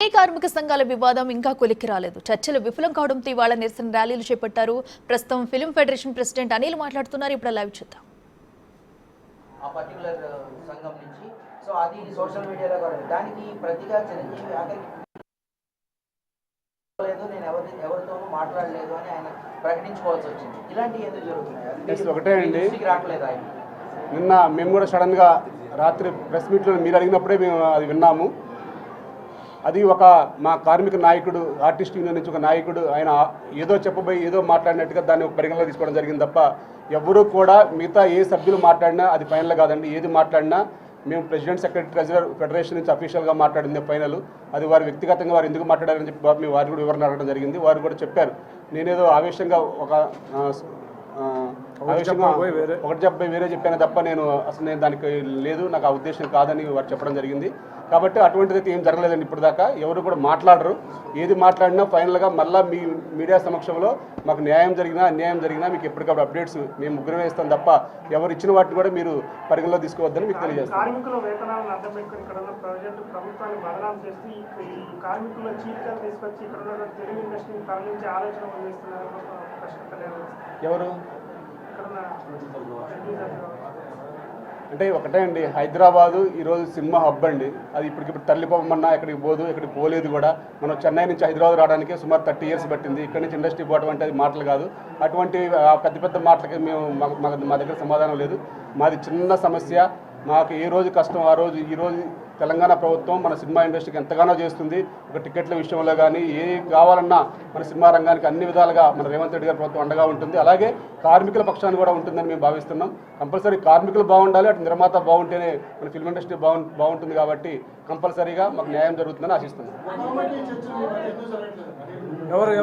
కార్మిక సంఘాల వివాదం ఇంకా కొలిక్కి రాలేదు. చర్చలు విఫలం కావడంతో ఇవాళ నిరసన ర్యాలీలు చేపట్టారు. ప్రస్తుతం ఫిల్మ్ ఫెడరేషన్ ప్రెసిడెంట్ అనిల్ మాట్లాడుతున్నారు. ఇప్పుడు లైవ్ చూద్దాం. ఆ పర్టిక్యులర్ సంఘం నుంచి సో అది సోషల్ మీడియాలో కూడా దానికి ప్రతిగా చిరంజీవి ఆఖరికి లేదు, నేను ఎవరితోనూ మాట్లాడలేదు అని ఆయన ప్రకటించుకోవాల్సి వచ్చింది. ఇలాంటివి ఎందుకు జరుగుతున్నాయి? ఒకటే అండి, రావట్లేదు ఆయన. నిన్న మేము కూడా సడన్గా రాత్రి ప్రెస్ మీట్లో మీరు అడిగినప్పుడే మేము అది విన్నాము. అది ఒక మా కార్మిక నాయకుడు, ఆర్టిస్ట్ యూనియన్ నుంచి ఒక నాయకుడు ఆయన ఏదో చెప్పబోయి ఏదో మాట్లాడినట్టుగా దాన్ని పరిగణలో తీసుకోవడం జరిగింది తప్ప ఎవరు కూడా మిగతా ఏ సభ్యులు మాట్లాడినా అది ఫైనల్ కాదండి. ఏది మాట్లాడినా మేము ప్రెసిడెంట్, సెక్రటరీ, ట్రెజరర్ ఫెడరేషన్ నుంచి అఫీషియల్గా మాట్లాడింది ఫైనల్. అది వారు వ్యక్తిగతంగా వారు ఎందుకు మాట్లాడారని చెప్పి మేము వారు కూడా వివరణ అడగడం జరిగింది. వారు కూడా చెప్పారు, నేనేదో ఆవేశంగా ఒకటి చెప్పి వేరే చెప్పాను తప్ప నేను దానికి లేదు, నాకు ఆ ఉద్దేశం కాదని వారు చెప్పడం జరిగింది. కాబట్టి అటువంటిదైతే ఏం జరగలేదండి ఇప్పుడు దాకా. ఎవరు కూడా మాట్లాడరు. ఏది మాట్లాడినా ఫైనల్గా మళ్ళీ మీ మీడియా సమక్షంలో మాకు న్యాయం జరిగినా అన్యాయం జరిగినా మీకు ఎప్పటికప్పుడు అప్డేట్స్ మేము ముగ్గురు వేస్తాం తప్ప ఎవరు ఇచ్చిన వాటిని కూడా మీరు పరిగణలో తీసుకోవద్దని మీకు తెలియజేస్తాం. కార్మికుల వేతనాలను అడ్డం పెట్టుకుని ఇక్కడ ఉన్న ప్రభుత్వాన్ని బదనాం చేసి ఈ కార్మికుల చీలికలు తీసుకొచ్చి ఇక్కడ ఉన్న తెలుగు ఇండస్ట్రీని తరలించే ఆలోచన చేస్తున్నారు. ఎవరు ఇక్కడ అంటే ఒకటే అండి, హైదరాబాదు ఈరోజు సినిమా హబ్ అండి. అది ఇప్పటికిప్పుడు తరలిపోమన్నా ఎక్కడికి పోదు, ఎక్కడికి పోలేదు కూడా. మనం చెన్నై నుంచి హైదరాబాద్ రావడానికి సుమారు 30 years పట్టింది. ఇక్కడి నుంచి ఇండస్ట్రీ పోవడం అంటే అది మాటలు కాదు. అటువంటి పెద్ద పెద్ద మాటలకి మా దగ్గర సమాధానం లేదు. మాది చిన్న సమస్య. మాకు ఏ రోజు కష్టం ఆ రోజు. ఈరోజు తెలంగాణ ప్రభుత్వం మన సినిమా ఇండస్ట్రీకి ఎంతగానో చేస్తుంది. ఒక టికెట్ల విషయంలో కానీ ఏ కావాలన్నా మన సినిమా రంగానికి అన్ని విధాలుగా మన రేవంత్ రెడ్డి గారి ప్రభుత్వం అండగా ఉంటుంది. అలాగే కార్మికుల పక్షాన్ని కూడా ఉంటుందని మేము భావిస్తున్నాం. కంపల్సరీ కార్మికులు బాగుండాలి, అటు నిర్మాత బాగుంటేనే మన ఫిల్మ్ ఇండస్ట్రీ బాగుంటుంది. కాబట్టి కంపల్సరీగా మాకు న్యాయం జరుగుతుందని ఆశిస్తున్నాం.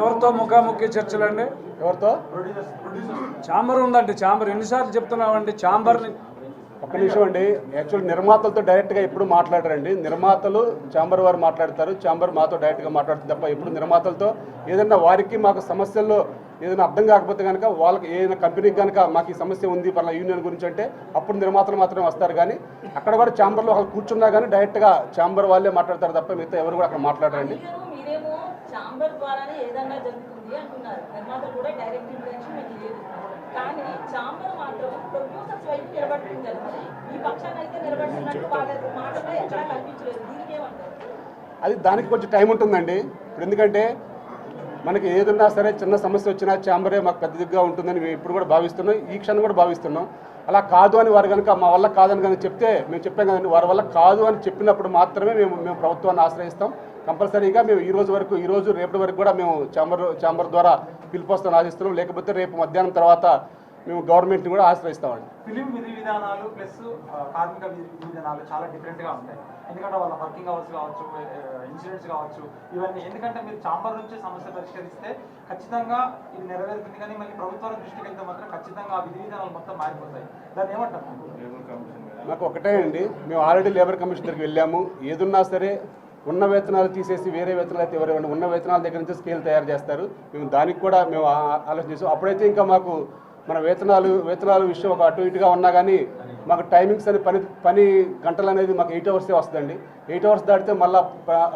ఎవరితో ముఖాముఖి చర్చలు అండి? ఎవరితో? ఛాంబర్ ఉందండి. ఛాంబర్ ఎన్నిసార్లు చెప్తున్నామండి ఛాంబర్ని? ఒక్క నిమిషం అండి. యాక్చువల్ నిర్మాతలతో డైరెక్ట్గా ఎప్పుడు మాట్లాడరండి. నిర్మాతలు ఛాంబర్ వారు మాట్లాడతారు, ఛాంబర్ మాతో డైరెక్ట్గా మాట్లాడుతుంది తప్ప ఎప్పుడు నిర్మాతలతో ఏదైనా వారికి మాకు సమస్యల్లో ఏదైనా అర్థం కాకపోతే కనుక వాళ్ళకి ఏదైనా కంపెనీకి కనుక మాకు ఈ సమస్య ఉంది పలానా యూనియన్ గురించి అంటే అప్పుడు నిర్మాతలు మాత్రమే వస్తారు. కానీ అక్కడ కూడా ఛాంబర్లో వాళ్ళు కూర్చున్నా కానీ డైరెక్ట్గా ఛాంబర్ వాళ్ళే మాట్లాడతారు తప్ప మిగతా ఎవరు కూడా అక్కడ మాట్లాడరండి. ఛాంబర్ ద్వారానే ఏదైనా జరుగుతుంది అంటున్నారు. నిర్మాతలు కూడా డైరెక్ట్ ఇంటెన్షన్ మీకు లేదు. కానీ ఛాంబర్ మాత్రం ప్రొడ్యూసర్స్ వైపు నిలబడుతుంది కదా, ఈ పక్షాన్ని అయితే నిలబడుతున్నట్టు వాళ్ళ మాటలో ఎక్కడా కనిపించలేదు. దీనికి ఏమంటారు? అది దానికి కొంచెం టైం ఉంటుందండి. ఇప్పుడు ఎందుకంటే మనకి ఏదున్నా సరే చిన్న సమస్య వచ్చినా ఛాంబరే మాకు పెద్ద దిగ్గా ఉంటుందని మేము ఇప్పుడు కూడా భావిస్తున్నాం, ఈ క్షణం కూడా భావిస్తున్నాం. అలా కాదు అని వారు కనుక మా వల్ల కాదని కనుక చెప్తే మేము చెప్పాం కదండి, వారి వల్ల కాదు అని చెప్పినప్పుడు మాత్రమే మేము ప్రభుత్వాన్ని ఆశ్రయిస్తాం. కంపల్సరీగా మేము ఈరోజు రేపటి వరకు కూడా మేము ఛాంబర్ ద్వారా పిలుపుస్తామని ఆశిస్తున్నాం. లేకపోతే రేపు మధ్యాహ్నం తర్వాత మేము గవర్నమెంట్ని కూడా ఆశ్రయిస్తామండి. ఫిలిం విధి విధానాలు ప్లస్ కార్మిక విధి విధానాలు చాలా డిఫరెంట్గా ఉంటాయి. ఎందుకంటే వాళ్ళ వర్కింగ్ అవర్స్ కావచ్చు, ఇన్సూరెన్స్ కావచ్చు, ఇవన్నీ. ఎందుకంటే మీరు ఛాంబర్ నుంచి సమస్య పరిష్కరిస్తే ఖచ్చితంగా ఇది నెరవేరుతుంది. కానీ మళ్ళీ ప్రభుత్వాల దృష్టికి వెళ్తే మాత్రం ఖచ్చితంగా ఆ విధి విధానాలు మొత్తం మారిపోతాయి. దాన్ని ఏమంటారు? నాకు ఒకటే అండి, మేము ఆల్రెడీ లేబర్ కమిషన్ దగ్గరికి వెళ్ళాము. ఏదున్నా సరే ఉన్న వేతనాలు తీసేసి వేరే వేతనాలు అయితే ఎవరైనా ఉన్న వేతనాల దగ్గర నుంచి స్కేల్ తయారు చేస్తారు. మేము దానికి కూడా మేము ఆలోచన చేసాం. అప్పుడైతే ఇంకా మాకు మన వేతనాలు విషయం ఒక అటు ఇటుగా ఉన్నా కానీ మాకు టైమింగ్స్ అని పని గంటలు అనేది మాకు 8 hours వస్తుందండి. 8 hours దాటితే మళ్ళీ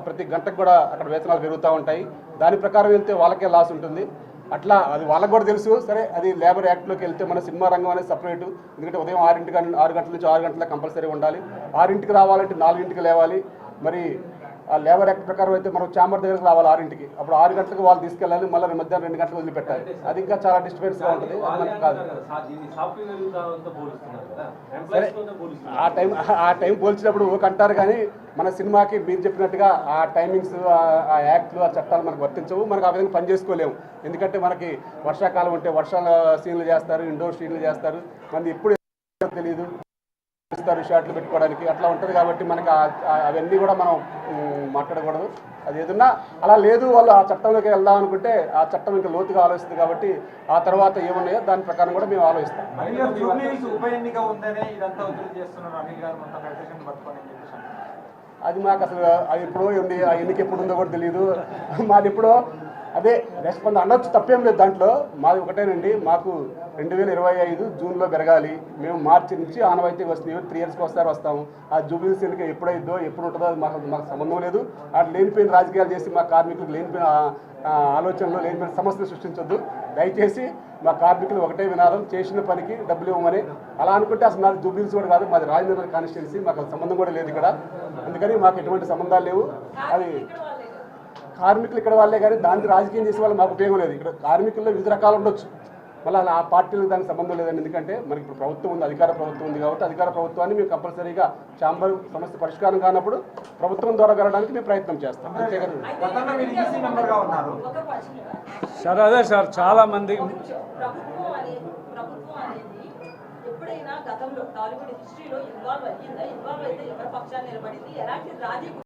ప్రతి గంటకు కూడా అక్కడ వేతనాలు పెరుగుతూ ఉంటాయి. దాని ప్రకారం వెళ్తే వాళ్ళకే లాస్ ఉంటుంది. అట్లా అది వాళ్ళకు కూడా తెలుసు. సరే, అది లేబర్ యాక్ట్లోకి వెళ్తే మన సినిమా రంగం అనేది సపరేటు. ఎందుకంటే ఉదయం 6 గంటల నుంచి 6 గంటల కంపల్సరీ ఉండాలి. 6ంటికి రావాలంటే 4ంటికి లేవాలి. మరి ఆ లేబర్ యాక్ట్ ప్రకారం అయితే మనం ఛాంబర్ దగ్గరకు రావాలి 6ంటికి. అప్పుడు 6 గంటలకు వాళ్ళు తీసుకెళ్ళాలి, మళ్ళీ మధ్యాహ్నం 2 గంటలకు వదిలిపెట్టాలి. అది ఇంకా చాలా డిస్టర్బెన్స్గా ఉంటుంది. కాదు సరే, ఆ టైం పోల్చినప్పుడు అంటారు. కానీ మన సినిమాకి మీరు చెప్పినట్టుగా ఆ టైమింగ్స్, ఆ యాక్ట్లు, ఆ చట్టాలు మనకు వర్తించవు. మనకు ఆ విధంగా పని చేసుకోలేము. ఎందుకంటే మనకి వర్షాకాలం ఉంటే వర్షాల సీన్లు చేస్తారు, ఇండోర్ సీన్లు చేస్తారు. మనది ఎప్పుడు తెలియదు, షార్ట్లు పెట్టుకోవడానికి అట్లా ఉంటుంది. కాబట్టి మనకి అవన్నీ కూడా మనం మాట్లాడకూడదు. అది ఏదన్నా అలా లేదు, వాళ్ళు ఆ చట్టంలోకి వెళ్దాం అనుకుంటే ఆ చట్టం ఇంకా లోతుగా ఆలోచిస్తుంది. కాబట్టి ఆ తర్వాత ఏమున్నాయో దాని ప్రకారం కూడా మేము ఆలోచిస్తాం. ఉప ఎన్నిక ఉందనే ఇదంతా చేస్తున్నారు అనిల్ గారు మొత్తం ఫెడరేషన్ పట్టుకొని. అది మాకు అసలు అది ఎప్పుడో ఉంది, ఆ ఎన్నిక ఎప్పుడు ఉందో కూడా తెలియదు. మాది ఎప్పుడో అదే రెస్పాన్స్ అనొచ్చు, తప్పేం లేదు దాంట్లో. మాది ఒకటేనండి, మాకు 2025 జూన్లో పెరగాలి. మేము మార్చి నుంచి ఆనవాయితీ వస్తుంది, 3 ఇయర్స్కి ఒకసారి వస్తాము. ఆ జూబిలీస్ ఎన్నిక ఎప్పుడైద్దో ఎప్పుడు ఉంటుందో అది మాకు సంబంధం లేదు. అటు లేనిపోయిన రాజకీయాలు చేసి మా కార్మికులకు లేనిపోయిన ఆలోచనలు, లేనిపోయిన సమస్యలు సృష్టించొద్దు. దయచేసి మా కార్మికులు ఒకటే వినాదం, చేసిన పనికి డబ్బులు ఇవ్వమని. అలా అనుకుంటే అసలు నాది జూబిలీస్ కూడా కాదు, మాది రాజేంద్ర కాన్స్టిట్యున్సీ, మాకు సంబంధం కూడా లేదు ఇక్కడ. అందుకని మాకు ఎటువంటి సంబంధాలు లేవు. అది కార్మికులు ఇక్కడ వాళ్ళే, కానీ దానికి రాజకీయం చేసే వాళ్ళు మాకు ఉపయోగం లేదు. ఇక్కడ కార్మికుల్లో వివిధ రకాలు ఉండొచ్చు, మళ్ళీ ఆ పార్టీలకు దానికి సంబంధం లేదండి. ఎందుకంటే మనకి ఇప్పుడు ప్రభుత్వం ఉంది, అధికార ప్రభుత్వం ఉంది కాబట్టి అధికార ప్రభుత్వాన్ని మేము కంపల్సరీగా ఛాంబర్ సమస్య పరిష్కారం కానప్పుడు ప్రభుత్వం ద్వారా వెళ్ళడానికి మేము ప్రయత్నం చేస్తాం. అంతేగాని గతంలో మీరు ఈసీ మెంబర్గా ఉన్నారు. ఒక క్వశ్చన్ సార్ అదే సార్ చాలా మంది ప్రభుత్వం అనేది ఎప్పుడైనా గతంలో టాలీవుడ్ హిస్టరీలో ఇన్వాల్వ్ అయ్యిందా? ఇన్వాల్వ్ అయితే ఎవరి పక్షాన్ని నిలబడింది? ఎలాంటి రాజీ